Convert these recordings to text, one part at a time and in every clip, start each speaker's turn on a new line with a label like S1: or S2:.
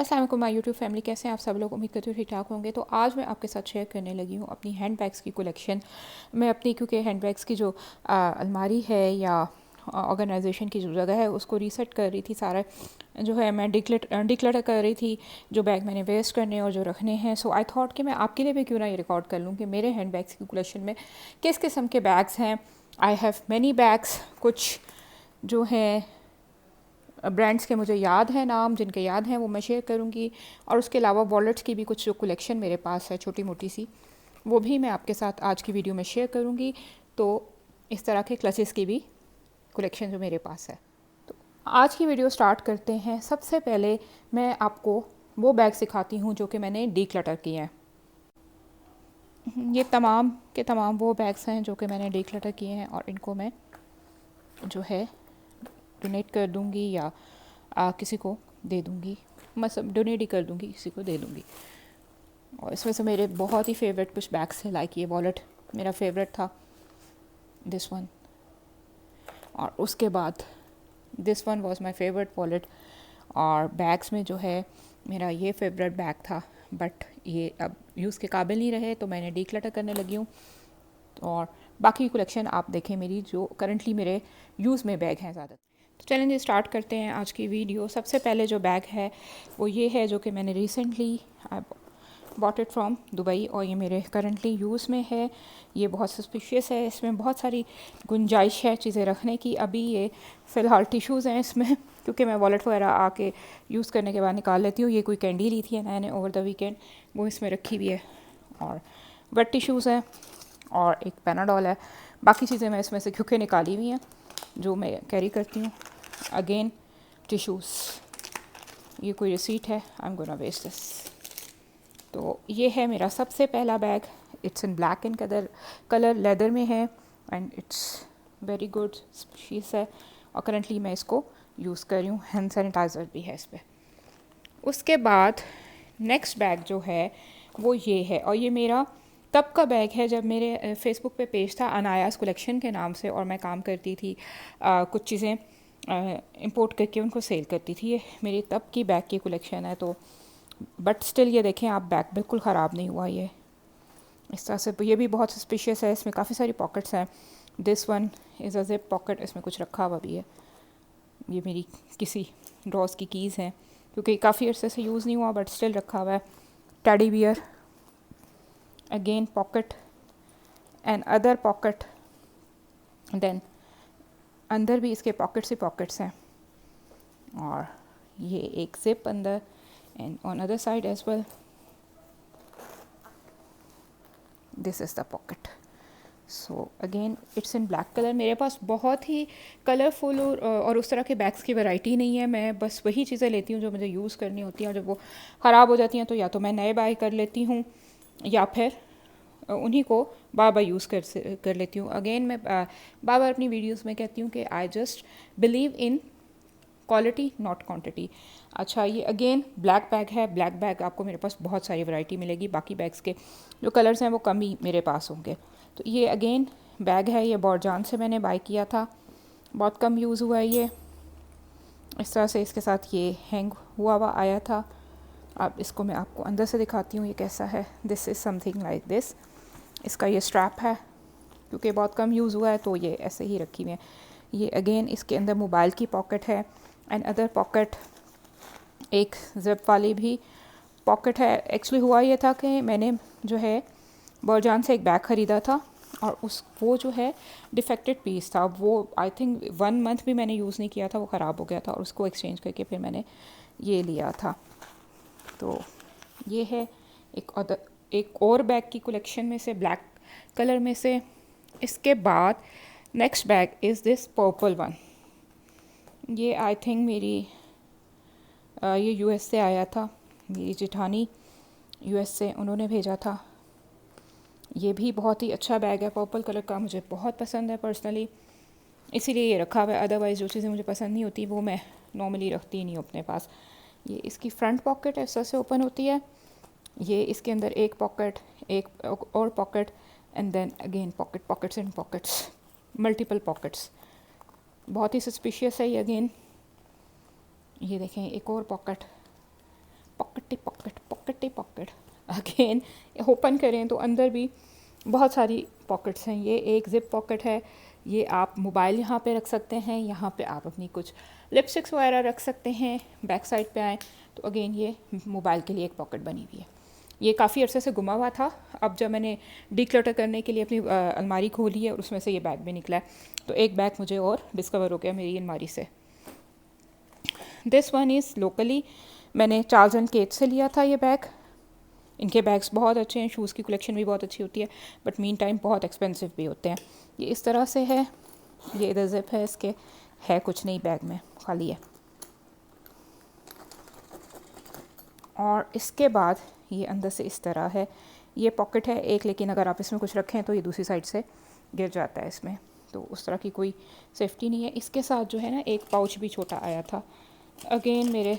S1: अस्सलाम वालेकुम my YouTube family, कैसे हैं आप सब लोग। उम्मीद करती हूँ ठीक ठाक होंगे। तो आज मैं आपके साथ शेयर करने लगी हूँ अपनी हैंड बैग्स की कलेक्शन। मैं अपनी क्योंकि हैंड बैग्स की जो अलमारी है या ऑर्गेनाइजेशन की जो जगह है उसको रीसेट कर रही थी। सारा जो है मैं डिक्लटर कर रही थी, जो बैग मैंने वेस्ट करने और जो रखने हैं। सो आई थॉट कि मैं आपके लिए भी क्यों ना ये रिकॉर्ड कर लूँ कि मेरे हैंड बैग्स की कलेक्शन में किस किस्म के बैग्स हैं। आई हैव मैनी बैग्स, कुछ जो हैं ब्रांड्स के मुझे याद है, नाम जिनके याद हैं वो मैं शेयर करूँगी। और उसके अलावा वॉलेट्स की भी कुछ जो कलेक्शन मेरे पास है छोटी मोटी सी, वो भी मैं आपके साथ आज की वीडियो में शेयर करूँगी। तो इस तरह के क्लचेस की भी कलेक्शन जो मेरे पास है। तो आज की वीडियो स्टार्ट करते हैं। सबसे पहले मैं आपको वो बैग सिखाती हूँ जो कि मैंने डीक्लटर किए हैं। ये तमाम के तमाम वो बैग्स हैं जो कि मैंने डीक्लटर किए हैं और इनको मैं जो है डोनेट कर दूँगी या किसी को दे दूँगी। मैं सब डोनेट ही कर दूँगी, किसी को दे दूँगी। और इसमें से मेरे बहुत ही फेवरेट कुछ बैग्स हैं। लाइक ये वॉलेट मेरा फेवरेट था, दिस वन। और उसके बाद this one was my favourite wallet. और बैग्स में जो है मेरा ये फेवरेट बैग था, बट ये अब यूज़ के काबिल नहीं रहे तो मैंने डीक्लटर करने लगी हूँ। और बाकी कलेक्शन आप देखें मेरी जो करंटली मेरे यूज़ में बैग हैं ज़्यादा। तो चलेंगे स्टार्ट करते हैं आज की वीडियो। सबसे पहले जो बैग है वो ये है जो कि मैंने recently bought it from Dubai और ये मेरे करंटली यूज़ में है। ये बहुत सस्पिशियस है, इसमें बहुत सारी गुंजाइश है चीज़ें रखने की। अभी ये फ़िलहाल टिश्यूज़ हैं इसमें, क्योंकि मैं वॉलेट वगैरह आके यूज़ करने के बाद निकाल लेती हूँ। ये कोई कैंडी ली थी मैंने ओवर द वीकेंड, वो इसमें रखी हुई है। और वेट टिश्यूज़ हैं और एक पैनाडॉल है। बाकी चीज़ें मैं इसमें से क्योंकि निकाली हुई हैं जो मैं कैरी करती हूँ। अगेन टिश्यूज़, ये कोई रिसीट है, I am gonna waste this. तो ये है मेरा सबसे पहला bag. It's in black and colour leather में है and it's very good species है। और करंटली मैं इसको यूज़ कर रही हूँ। हैंड सैनिटाइज़र भी है इस पर। उसके बाद नेक्स्ट बैग जो है वो ये है, और ये मेरा तब का बैग है जब मेरे फेसबुक पे पेज था अनायास कलेक्शन के नाम से और मैं काम करती थी, कुछ चीज़ें इंपोर्ट करके उनको सेल करती थी। ये मेरी तब की बैग की कलेक्शन है। तो बट स्टिल ये देखें आप, बैग बिल्कुल ख़राब नहीं हुआ। ये इस तरह से ये भी बहुत सस्पिशियस है। इसमें काफ़ी सारी पॉकेट्स हैं। This one is a zip pocket, इसमें कुछ रखा हुआ भी है। ये मेरी किसी ड्रॉज की कीज़ हैं क्योंकि काफ़ी अर्से से यूज़ नहीं हुआ, बट स्टिल रखा हुआ है। Teddy bear, again pocket and other pocket. Then अंदर भी इसके पॉकेट्स ही पॉकेट्स हैं। और ये एक जिप अंदर and on other side as well this is the pocket. So again it's in black colour. मेरे पास बहुत ही कलरफुल और उस तरह के बैग्स की वैरायटी नहीं है। मैं बस वही चीज़ें लेती हूँ जो मुझे यूज़ करनी होती हैं, और जब वो ख़राब हो जाती हैं तो या तो मैं नए बाय कर लेती हूँ या फिर उन्हीं को बार बार यूज़ कर लेती हूँ। अगेन मैं बार बार अपनी वीडियोस में कहती हूँ कि I just believe in quality not quantity. अच्छा, ये अगेन ब्लैक बैग है। ब्लैक बैग आपको मेरे पास बहुत सारी वैरायटी मिलेगी। बाकी बैग्स के जो कलर्स हैं वो कम ही मेरे पास होंगे। तो ये अगेन बैग है, ये बॉर्जान से मैंने बाय किया था, बहुत कम यूज़ हुआ है ये। इस तरह से इसके साथ ये हैंग हुआ आया था। अब इसको मैं आपको अंदर से दिखाती हूँ ये कैसा है। This is something like this. इसका ये स्ट्रैप है, क्योंकि बहुत कम यूज़ हुआ है तो ये ऐसे ही रखी हुई है। ये अगेन इसके अंदर मोबाइल की पॉकेट है एंड अदर पॉकेट, एक जिप वाली भी पॉकेट है। एक्चुअली हुआ ये था कि मैंने जो है बॉर्जान से एक बैग ख़रीदा था और वो जो है डिफेक्टेड पीस था। वो आई थिंक 1 मंथ भी मैंने यूज़ नहीं किया था, वो ख़राब हो गया था और उसको एक्सचेंज करके फिर मैंने ये लिया था। तो ये है एक और बैग की कलेक्शन में से, ब्लैक कलर में से। इसके बाद next bag is this purple one. ये आई थिंक मेरी ये यूएस से आया था। मेरी जेठानी यूएस से उन्होंने भेजा था। ये भी बहुत ही अच्छा बैग है, पर्पल कलर का, मुझे बहुत पसंद है पर्सनली, इसीलिए ये रखा हुआ है। अदरवाइज़ जो चीज़ें मुझे पसंद नहीं होती वो मैं नॉर्मली रखती ही नहीं अपने पास। ये इसकी फ्रंट पॉकेट इस तरह से ओपन होती है। ये इसके अंदर एक पॉकेट, एक और pocket and then again pockets and pockets, multiple pockets. बहुत ही सस्पिशियस है ये। अगेन ये देखें एक और pocket, pocket pocket pocket pocket. Again open करें तो अंदर भी बहुत सारी पॉकेट्स हैं। ये एक ज़िप पॉकेट है, ये आप मोबाइल यहाँ पे रख सकते हैं, यहाँ पे आप अपनी कुछ लिपस्टिक्स वगैरह रख सकते हैं। बैक साइड पे आएँ तो अगेन ये मोबाइल के लिए एक पॉकेट बनी हुई है। ये काफ़ी अरसे से गुमा हुआ था, अब जब मैंने डिक्लटर करने के लिए अपनी अलमारी खोली है और उसमें से ये बैग भी निकला है, तो एक बैग मुझे और डिस्कवर हो गया मेरी अलमारी से। दिस वन इज़ लोकली, मैंने चार्ल्स एंड केट से लिया था ये बैग। इनके बैग्स बहुत अच्छे हैं, शूज़ की कलेक्शन भी बहुत अच्छी होती है, बट मीन टाइम बहुत एक्सपेंसिव भी होते हैं। ये इस तरह से है, ये इधर जिप है इसके, है कुछ नहीं बैग में, खाली है। और इसके बाद ये अंदर से इस तरह है, ये पॉकेट है एक, लेकिन अगर आप इसमें कुछ रखें तो ये दूसरी साइड से गिर जाता है इसमें, तो उस तरह की कोई सेफ्टी नहीं है। इसके साथ जो है ना एक पाउच भी छोटा आया था। अगेन मेरे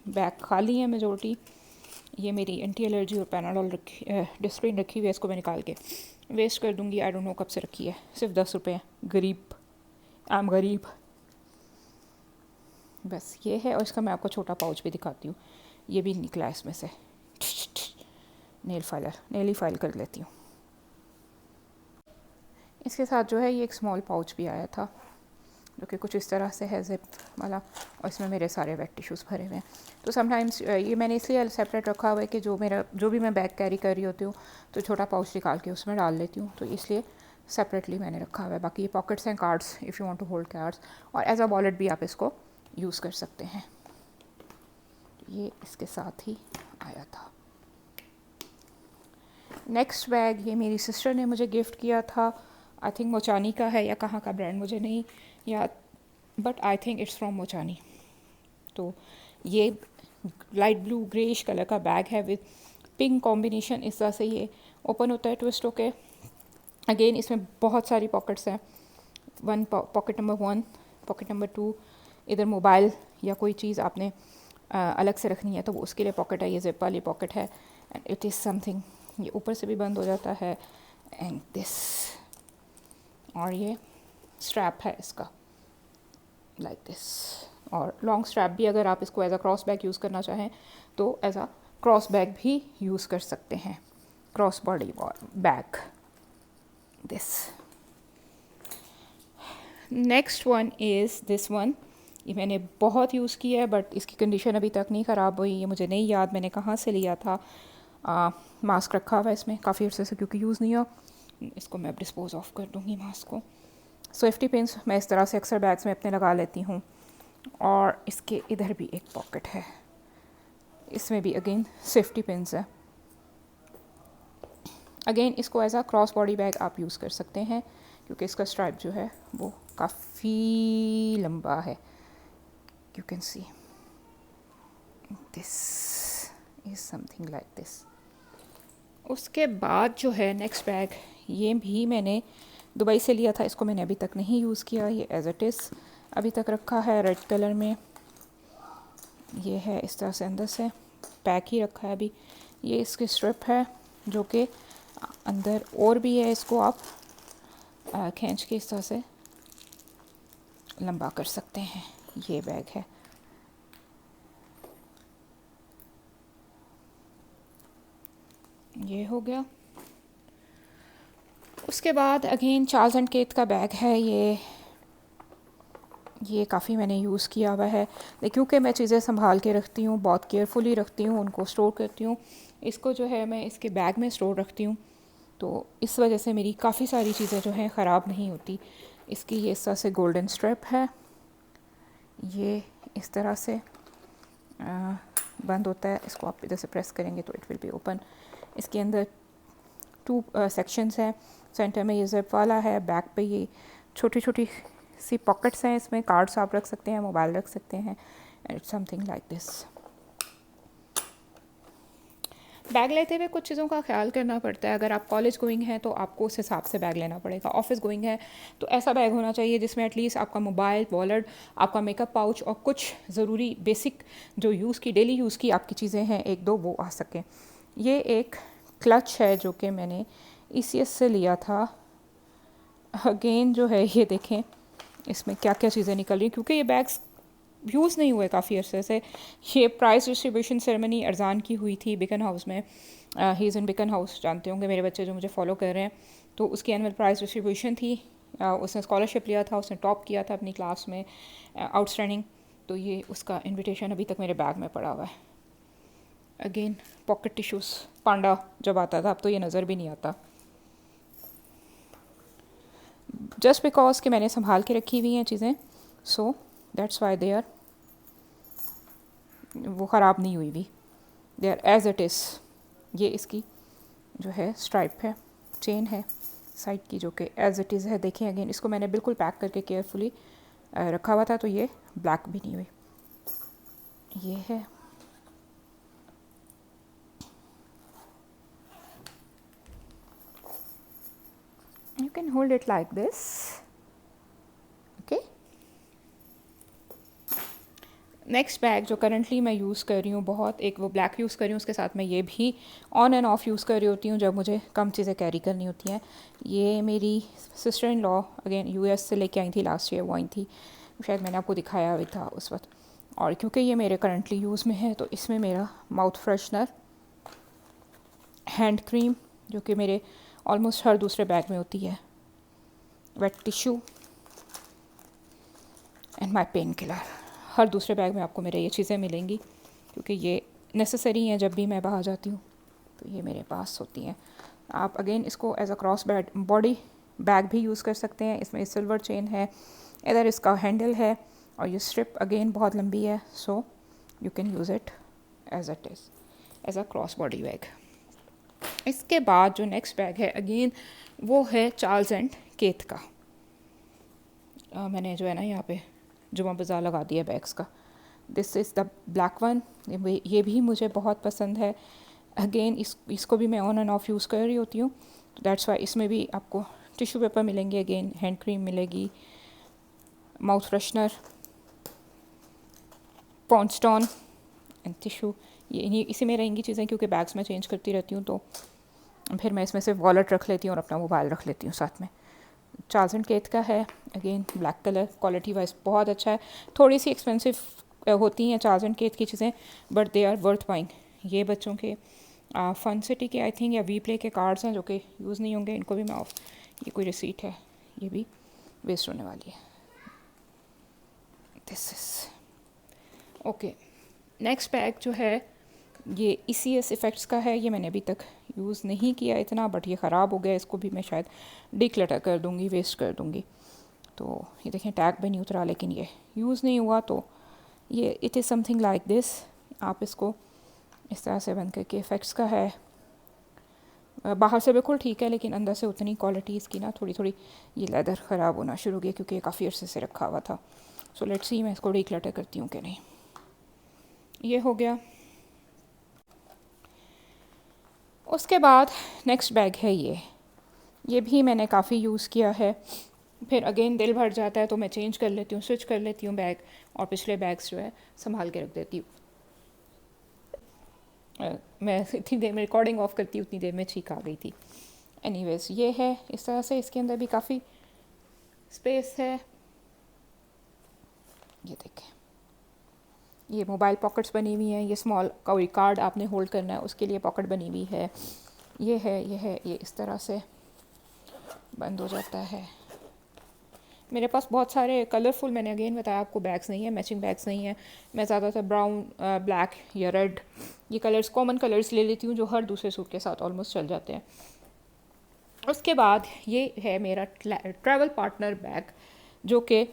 S1: बैग खाली है मेजोरिटी। ये मेरी एंटी एलर्जी और पैनाडोल रखी डिस्प्रिन रखी हुई है, इसको मैं निकाल के वेस्ट कर दूँगी। आई डोंट नो कब से रखी है, सिर्फ 10 रुपये। गरीब, आई एम गरीब। बस ये है, और इसका मैं आपको छोटा पाउच भी दिखाती हूँ। ये भी निकला है इसमें से, नेल ही फाइल कर लेती हूँ। इसके साथ जो है ये एक स्मॉल पाउच भी आया था, जो कि कुछ इस तरह से है, जिप वाला, और इसमें मेरे सारे वेट टिश्यूज़ भरे हुए हैं। तो समटाइम्स ये मैंने इसलिए सेपरेट रखा हुआ है कि जो भी मैं बैग कैरी कर रही होती हूँ तो छोटा पाउच निकाल के उसमें डाल लेती हूँ, तो इसलिए सेपरेटली मैंने रखा हुआ है। बाकी ये पॉकेट्स हैं, cards, if you want to hold cards, और एज अ वॉलेट भी आप इसको यूज़ कर सकते हैं। ये इसके साथ ही आया था। नेक्स्ट बैग ये मेरी सिस्टर ने मुझे गिफ्ट किया था। आई थिंक मोचानी का है या कहाँ का ब्रांड मुझे नहीं याद, but I think it's from मोचानी। तो ये लाइट ब्लू ग्रेइश कलर का बैग है विद पिंक कॉम्बिनेशन। इस तरह से ये ओपन होता है ट्विस्ट होके। अगेन इसमें बहुत सारी पॉकेट्स हैं, पॉकेट नंबर 1, पॉकेट नंबर 2, इधर मोबाइल या कोई चीज़ आपने अलग से रखनी है तो वो उसके लिए पॉकेट है। ये जिप वाली पॉकेट है, एंड इट इज़ समथिंग, ये ऊपर से भी बंद हो जाता है, एंड दिस, और ये स्ट्रैप है इसका लाइक दिस। और लॉन्ग स्ट्रैप भी, अगर आप इसको as a cross bag use करना चाहें तो एज अ क्रॉस बैग भी यूज़ कर सकते हैं, cross body bag this. Next one is this one. ये मैंने बहुत यूज़ किया है, बट इसकी कंडीशन अभी तक नहीं ख़राब हुई। ये मुझे नहीं याद मैंने कहाँ से लिया था। मास्क रखा हुआ है इसमें काफ़ी अर्से से, क्योंकि यूज़ नहीं हो। इसको मैं अब डिस्पोज ऑफ कर दूँगी मास्क को। सेफ्टी पिन्स मैं इस तरह से अक्सर बैग्स में अपने लगा लेती हूँ। और इसके इधर भी एक पॉकेट है, इसमें भी अगेन सेफ्टी पिन्स है। अगेन इसको as a cross body bag आप यूज़ कर सकते हैं, क्योंकि इसका स्ट्राइप जो है वो काफ़ी लंबा है। You can see this is something like this. उसके बाद जो है नेक्स्ट बैग, ये भी मैंने दुबई से लिया था। इसको मैंने अभी तक नहीं यूज़ किया, ये एज इट इज़ अभी तक रखा है रेड कलर में। ये है इस तरह से, अंदर से पैक ही रखा है अभी। ये इसकी स्ट्रिप है जो कि अंदर और भी है, इसको आप खींच के इस तरह से लंबा कर सकते हैं। ये बैग है। ये हो गया। उसके बाद अगेन चार्ल्स एंड केट का बैग है। ये काफ़ी मैंने यूज़ किया हुआ है, क्योंकि मैं चीज़ें संभाल के रखती हूँ, बहुत केयरफुली रखती हूँ, उनको स्टोर करती हूँ। इसको जो है मैं इसके बैग में स्टोर रखती हूँ, तो इस वजह से मेरी काफ़ी सारी चीज़ें जो हैं ख़राब नहीं होती। इसकी ये इस तरह से गोल्डन स्ट्रिप है, ये इस तरह से बंद होता है। इसको आप इधर से प्रेस करेंगे तो इट विल बी ओपन। इसके अंदर 2 सेक्शंस हैं। सेंटर में ये जिप वाला है, बैक पे ये छोटी छोटी सी पॉकेट्स हैं, इसमें कार्ड्स आप रख सकते हैं, मोबाइल रख सकते हैं, and it's something like this. Bag लेते हुए कुछ चीज़ों का ख्याल करना पड़ता है। अगर आप कॉलेज गोइंग हैं तो आपको उस हिसाब से बैग लेना पड़ेगा। ऑफिस गोइंग है तो ऐसा बैग होना चाहिए जिसमें एटलीस्ट आपका मोबाइल, वॉलेट, आपका मेकअप पाउच और कुछ ज़रूरी बेसिक जो यूज़ की, डेली यूज़ की आपकी चीज़ें हैं, 1-2 वो आ सकें। ये एक क्लच है जो कि मैंने ECS से लिया था। अगेन जो है ये देखें इसमें क्या क्या चीज़ें निकल रही हैं, क्योंकि ये बैग्स यूज़ नहीं हुए काफ़ी अरसे से। ये प्राइस डिस्ट्रीब्यूशन सेरेमनी अरजान की हुई थी बिकन हाउस में। ही इज़ इन बिकन हाउस, जानते होंगे मेरे बच्चे जो मुझे फॉलो कर रहे हैं। तो उसकी एनुअल प्राइस डिस्ट्रीब्यूशन थी। उसने स्कॉलरशिप लिया था, उसने टॉप किया था अपनी क्लास में, आउटस्टैंडिंग। तो ये उसका इनविटेशन अभी तक मेरे बैग में पड़ा हुआ है। अगेन पॉकेट टिश्यूज़, पांडा जब आता था, अब तो ये नज़र भी नहीं आता। जस्ट बिकॉज कि मैंने संभाल के रखी हुई हैं चीज़ें, so that's why they are, वो ख़राब नहीं हुई भी, they are as it is. ये इसकी जो है स्ट्राइप है, चेन है साइड की, जो कि एज इट इज़ है। देखें अगेन, इसको मैंने बिल्कुल पैक करके केयरफुली रखा हुआ था, तो ये ब्लैक भी नहीं हुई। ये है, you can hold it like this, okay। Next bag जो करंटली मैं यूज़ कर रही हूँ बहुत, एक वो ब्लैक यूज़ कर रही हूँ, उसके साथ मैं ये भी ऑन एंड ऑफ यूज़ कर रही होती हूँ जब मुझे कम चीज़ें कैरी करनी होती हैं। ये मेरी sister in law again US से लेके आई थी लास्ट ईयर, वो आई थी, शायद मैंने आपको दिखाया भी था उस वक्त। और क्योंकि ये मेरे करंटली यूज़ में है, तो इसमें मेरा माउथ फ्रेशनर, हैंड क्रीम जो कि मेरे ऑलमोस्ट हर दूसरे बैग में होती है, wet tissue and my painkiller. हर दूसरे बैग में आपको मेरे ये चीज़ें मिलेंगी क्योंकि ये नेसेसरी हैं जब भी मैं बाहर जाती हूँ, तो ये मेरे पास होती हैं। आप अगेन इसको as a cross body bag भी यूज़ कर सकते हैं। इसमें सिल्वर चेन है, इधर इसका हैंडल है, और ये स्ट्रिप अगेन बहुत लंबी है, so you can use it as it is as a cross body bag. इसके बाद जो नेक्स्ट बैग है अगेन वो है चार्ल्स एंड केथ का। मैंने जो है ना यहाँ पे जुमा बाज़ार लगा दिया बैग्स का। This is the black one, ये भी मुझे बहुत पसंद है। अगेन इसको भी मैं ऑन एंड ऑफ यूज़ कर रही होती हूँ, तो दैट्स वाई इसमें भी आपको टिश्यू पेपर मिलेंगे, अगेन हैंड क्रीम मिलेगी, माउथ फ्रेशनर, पॉन्स्टॉन एंड टिश्यू। ये इसी में रहेंगी चीज़ें क्योंकि बैग्स में चेंज करती रहती हूँ, तो फिर मैं इसमें से वॉलेट रख लेती हूँ और अपना मोबाइल रख लेती हूँ साथ में। चार्ल्स एंड केथ का है, again black colour, quality wise बहुत अच्छा है। थोड़ी सी एक्सपेंसिव होती हैं चार्ल्स एंड केथ की चीज़ें, but they are worth buying. ये बच्चों के फन सिटी के आई थिंक या वी प्ले के कार्ड्स हैं जो कि यूज़ नहीं होंगे, इनको भी मैं ऑफ, ये कोई रिसीट है, ये भी वेस्ट होने वाली है। This is okay. Next bag जो है ये ECS इफ़ेक्ट्स का है। ये मैंने अभी तक यूज़ नहीं किया इतना, बट ये ख़राब हो गया, इसको भी मैं शायद डिक्लटर कर दूँगी, वेस्ट कर दूँगी। तो ये देखें टैग भी नहीं उतरा, लेकिन ये यूज़ नहीं हुआ, तो ये it is something like this. आप इसको इस तरह से बंद करके, इफ़ेक्ट्स का है, बाहर से बिल्कुल ठीक है लेकिन अंदर से उतनी क्वालिटी इसकी ना थोड़ी थोड़ी, ये लेदर ख़राब होना शुरू हो गया क्योंकि ये काफ़ी अर्से से रखा हुआ था। सो लेट्स सी मैं इसको डिक्लटर करती हूँ कि नहीं। ये हो गया। उसके बाद नेक्स्ट बैग है ये भी मैंने काफ़ी यूज़ किया है। फिर अगेन दिल भर जाता है तो मैं चेंज कर लेती हूँ, स्विच कर लेती हूँ बैग, और पिछले बैग्स जो है संभाल के रख देती हूँ। मैं इतनी देर में रिकॉर्डिंग ऑफ करती हूँ, उतनी देर में छींक आ गई थी। एनीवेज ये है इस तरह से, इसके अंदर भी काफ़ी स्पेस है। ये देखें, ये मोबाइल पॉकेट्स बनी हुई हैं, ये स्मॉल कोई कार्ड आपने होल्ड करना है उसके लिए पॉकेट बनी हुई है। ये इस तरह से बंद हो जाता है। मेरे पास बहुत सारे कलरफुल, मैंने अगेन बताया आपको, बैग्स नहीं है, मैचिंग बैग्स नहीं है। मैं ज़्यादातर ब्राउन, ब्लैक या रेड, ये कलर्स कॉमन कलर्स ले लेती हूँ जो हर दूसरे सूट के साथ ऑलमोस्ट चल जाते हैं। उसके बाद ये है मेरा ट्रैवल पार्टनर बैग, जो कि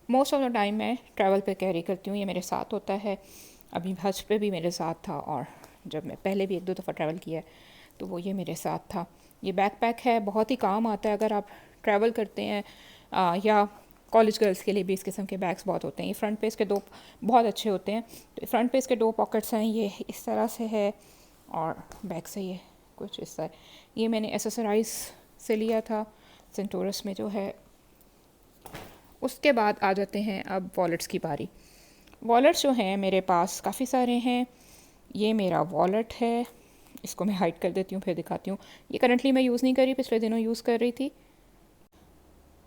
S1: मोस्ट ऑफ द टाइम मैं ट्रैवल पे कैरी करती हूँ। ये मेरे साथ होता है, अभी हज पे भी मेरे साथ था, और जब मैं पहले भी 1-2 दफ़ा ट्रैवल किया है तो वो ये मेरे साथ था। ये बैकपैक है, बहुत ही काम आता है अगर आप ट्रैवल करते हैं, या कॉलेज गर्ल्स के लिए भी इस किस्म के बैग्स बहुत होते हैं। ये फ्रंट पेज के 2 बहुत अच्छे होते हैं। तो फ्रंट पेज के 2 पॉकेट्स हैं, ये इस तरह से है, और बैक से ये कुछ इस तरह। ये मैंने एसेसराइज से लिया था सेंटोरस में जो है। उसके बाद आ जाते हैं अब वॉलेट्स की बारी। वॉलेट्स जो हैं मेरे पास काफ़ी सारे हैं। ये मेरा वॉलेट है, इसको मैं हाइड कर देती हूँ फिर दिखाती हूँ। ये करंटली मैं यूज़ नहीं कर रही, पिछले दिनों यूज़ कर रही थी।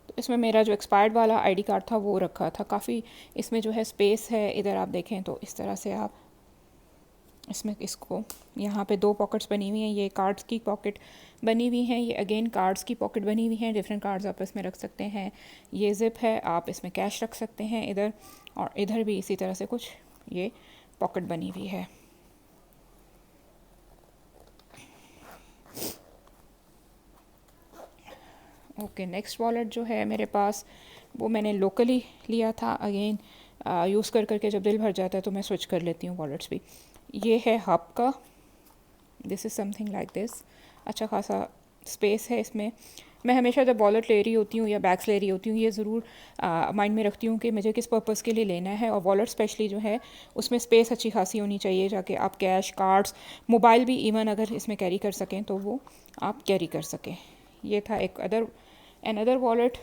S1: तो इसमें मेरा जो एक्सपायर्ड वाला आईडी कार्ड था वो रखा था। काफ़ी इसमें जो है स्पेस है, इधर आप देखें तो इस तरह से आप इसमें इसको यहाँ पे 2 पॉकेट्स बनी हुई हैं, ये कार्ड्स की पॉकेट बनी हुई हैं, ये अगेन कार्ड्स की पॉकेट बनी हुई हैं, डिफरेंट कार्ड्स आप इसमें रख सकते हैं। ये ज़िप है, आप इसमें कैश रख सकते हैं इधर, और इधर भी इसी तरह से कुछ ये पॉकेट बनी हुई है। ओके, नेक्स्ट वॉलेट जो है मेरे पास वो मैंने लोकली लिया था। अगेन यूज़ कर करके जब दिल भर जाता है तो मैं स्विच कर लेती हूँ वॉलेट्स भी। ये है हब का, this is something like this. अच्छा खासा स्पेस है इसमें। मैं हमेशा जब वॉलेट ले रही होती हूँ या बैग्स ले रही होती हूँ, ये ज़रूर माइंड में रखती हूँ कि मुझे किस पर्पज़ के लिए लेना है, और वॉलेट स्पेशली जो है उसमें स्पेस अच्छी खासी होनी चाहिए, जाके आप कैश, कार्ड्स, मोबाइल भी इवन अगर इसमें कैरी कर सकें तो वो आप कैरी कर सकें। ये था एक another wallet.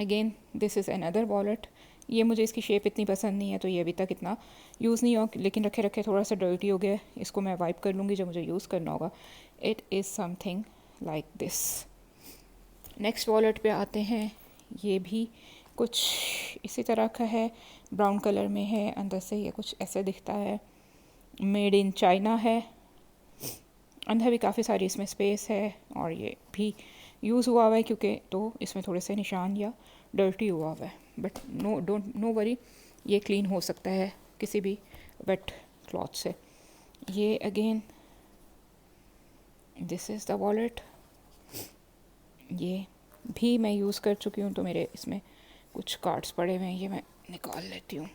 S1: Again this is another wallet. ये मुझे इसकी शेप इतनी पसंद नहीं है तो ये अभी तक इतना यूज़ नहीं हो, लेकिन रखे रखे थोड़ा सा डर्टी हो गया। इसको मैं वाइप कर लूँगी जब मुझे यूज़ करना होगा। It is something like this. Next wallet पे आते हैं। ये भी कुछ इसी तरह का है, ब्राउन कलर में है, अंदर से ये कुछ ऐसे दिखता है, मेड इन चाइना है। अंदर भी काफ़ी सारी इसमें स्पेस है, और ये भी यूज़ हुआ हुआ है क्योंकि तो इसमें थोड़े से निशान या डर्टी हुआ हुआ है, बट नो वरी, ये क्लीन हो सकता है किसी भी वेट क्लॉथ से। ये again this is the wallet. ये भी मैं यूज़ कर चुकी हूँ, तो मेरे इसमें कुछ कार्ड्स पड़े हुए हैं, ये मैं निकाल लेती हूँ।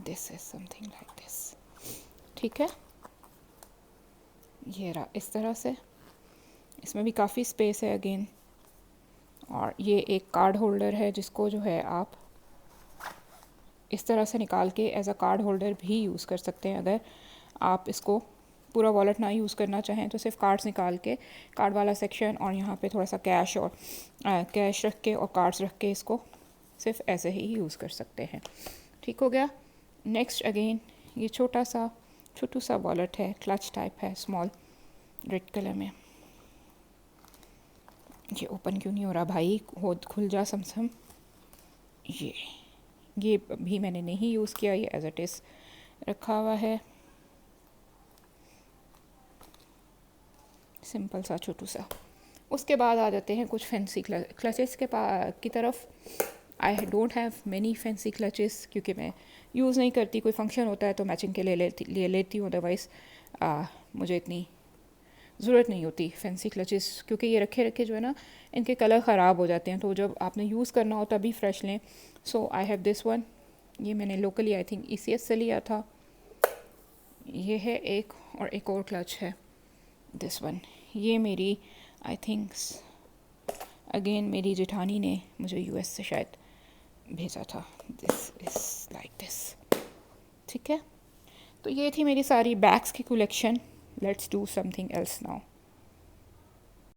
S1: This is something like this, ठीक है। ये रहा इस तरह से, इसमें भी काफ़ी स्पेस है अगेन। और ये एक कार्ड होल्डर है जिसको जो है आप इस तरह से निकाल के एज अ कार्ड होल्डर भी यूज़ कर सकते हैं। अगर आप इसको पूरा वॉलेट ना यूज़ करना चाहें तो सिर्फ कार्ड्स निकाल के कार्ड वाला सेक्शन और यहाँ पे थोड़ा सा कैश और कैश रख के और कार्ड्स रख के इसको सिर्फ ऐसे ही यूज़ कर सकते हैं। ठीक हो गया। नेक्स्ट अगेन ये छोटू सा वॉलेट है, क्लच टाइप है, स्मॉल, रेड कलर में। ये ओपन क्यों नहीं हो रहा भाई, खुल जा समसम। ये भी मैंने नहीं यूज़ किया, ये एज इट इज़ रखा हुआ है, सिंपल सा छोटू सा। उसके बाद आ जाते हैं कुछ फैंसी क्लचेस की तरफ। I don't have many fancy clutches क्योंकि मैं यूज़ नहीं करती। कोई फंक्शन होता है तो मैचिंग के लिए लेती हूँ, अदरवाइज़ मुझे इतनी ज़रूरत नहीं होती फैंसी क्लचेस, क्योंकि ये रखे रखे जो है ना इनके कलर ख़राब हो जाते हैं, तो जब आपने यूज़ करना हो तभी फ्रेश लें। सो आई हैव दिस वन। ये मैंने लोकली आई थिंक ECS से लिया था। ये है एक, और एक और क्लच है दिस वन। ये मेरी आई थिंक अगेन मेरी जेठानी ने मुझे US से शायद भेजा था। दिस इज़ लाइक दिस, ठीक है। तो ये थी मेरी सारी बैग्स की collection. Let's do something else now.